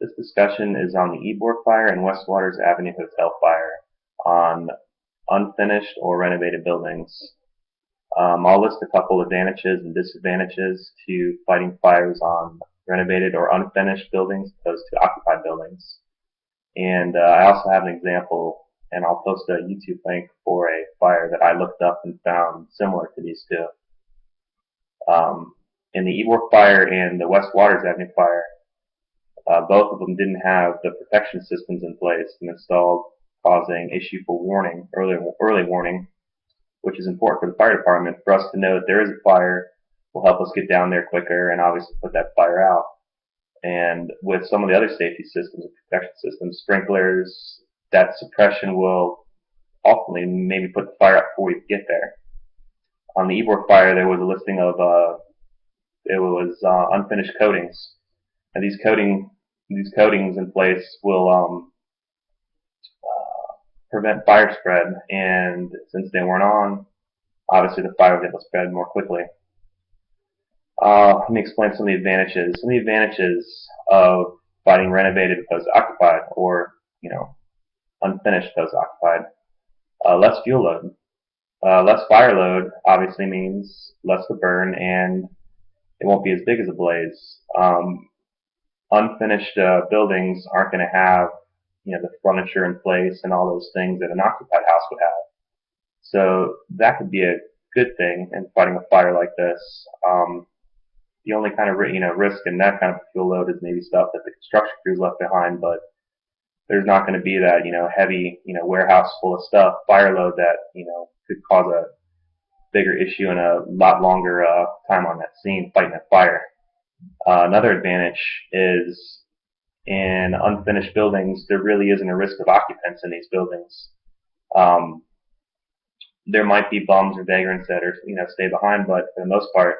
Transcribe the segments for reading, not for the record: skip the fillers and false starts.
This discussion is on the Ybor Fire and Westwaters Avenue Hotel fire on unfinished or renovated buildings. I'll list a couple advantages and disadvantages to fighting fires on renovated or unfinished buildings opposed to occupied buildings. And I also have an example, and I'll post a YouTube link for a fire that I looked up and found similar to these two. In the Ybor Fire and the Westwaters Avenue fire, both of them didn't have the protection systems in place and installed, causing issue for warning, early warning, which is important for the fire department for us to know that there is a fire, will help us get down there quicker and obviously put that fire out. And with some of the other safety systems and protection systems, sprinklers, that suppression will ultimately maybe put the fire out before we get there. On the Ybor fire, there was a listing of unfinished coatings, and these coatings in place will prevent fire spread, and since they weren't on, obviously the fire was able to spread more quickly. Let me explain some of the advantages. Some of the advantages of fighting renovated opposed to occupied, or unfinished opposed to occupied. Less fuel load. Less fire load obviously means less to burn, and it won't be as big as a blaze. Unfinished buildings aren't going to have the furniture in place and all those things that an occupied house would have. So that could be a good thing in fighting a fire like this. The only kind of risk in that kind of fuel load is maybe stuff that the construction crews left behind, but there's not going to be that heavy warehouse full of stuff fire load that could cause a bigger issue and a lot longer time on that scene fighting that fire. Another advantage is in unfinished buildings, there really isn't a risk of occupants in these buildings. There might be bums or vagrants that are stay behind, but for the most part,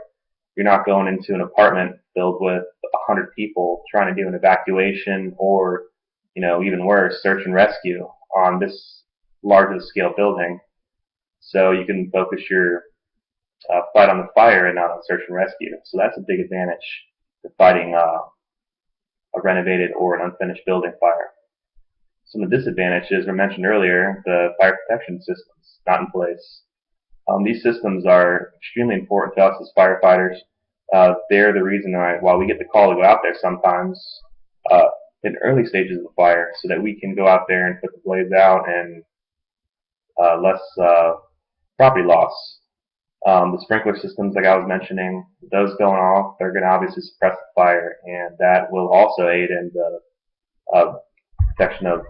you're not going into an apartment filled with 100 people trying to do an evacuation or even worse, search and rescue on this larger scale building. So you can focus your fight on the fire and not on search and rescue. So that's a big advantage to fighting a renovated or an unfinished building fire. Some of the disadvantages were mentioned earlier: the fire protection systems not in place. These systems are extremely important to us as firefighters. They're the reason why we get the call to go out there sometimes in early stages of the fire, so that we can go out there and put the blaze out and less property loss. The sprinkler systems, like I was mentioning, those going off, they're going to obviously suppress the fire, and that will also aid in the protection of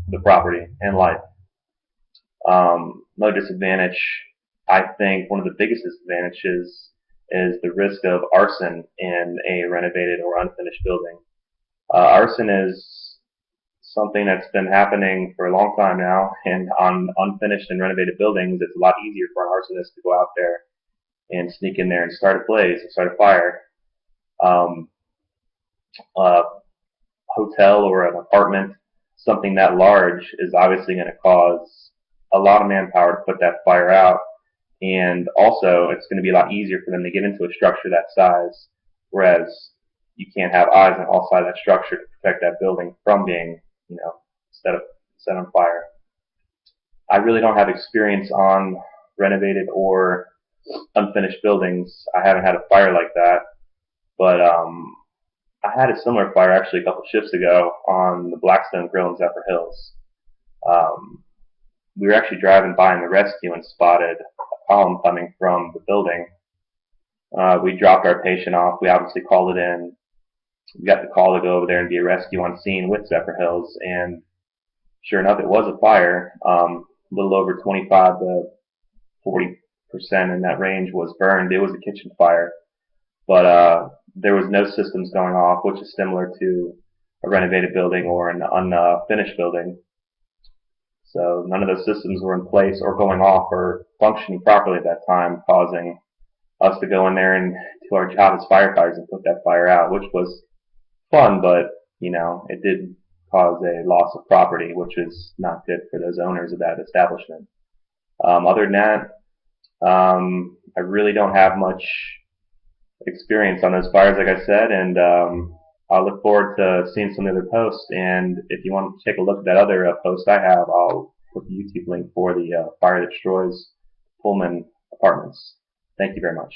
the property and life. No disadvantage. I think one of the biggest disadvantages is the risk of arson in a renovated or unfinished building. Arson is something that's been happening for a long time now, and on unfinished and renovated buildings, it's a lot easier for an arsonist to go out there and sneak in there and start a blaze and start a fire. A hotel or an apartment, something that large, is obviously going to cause a lot of manpower to put that fire out, and also it's going to be a lot easier for them to get into a structure that size, whereas you can't have eyes on all sides of that structure to protect that building from being set on fire. I really don't have experience on renovated or unfinished buildings. I haven't had a fire like that, but I had a similar fire actually a couple shifts ago on the Blackstone Grill in Zephyr Hills. We were actually driving by in the rescue and spotted a column coming from the building. We dropped our patient off. We obviously called it in. We got the call to go over there and be a rescue on scene with Zephyr Hills, and sure enough, it was a fire. A little over 25 to 40% in that range was burned. It was a kitchen fire, but there was no systems going off, which is similar to a renovated building or an unfinished building. So none of those systems were in place or going off or functioning properly at that time, causing us to go in there and do our job as firefighters and put that fire out, which was fun, but it did cause a loss of property, which is not good for those owners of that establishment. Other than that, I really don't have much experience on those fires, like I said, and I look forward to seeing some of the other posts. And if you want to take a look at that other post I have, I'll put the YouTube link for the fire that destroys Pullman apartments. Thank you very much.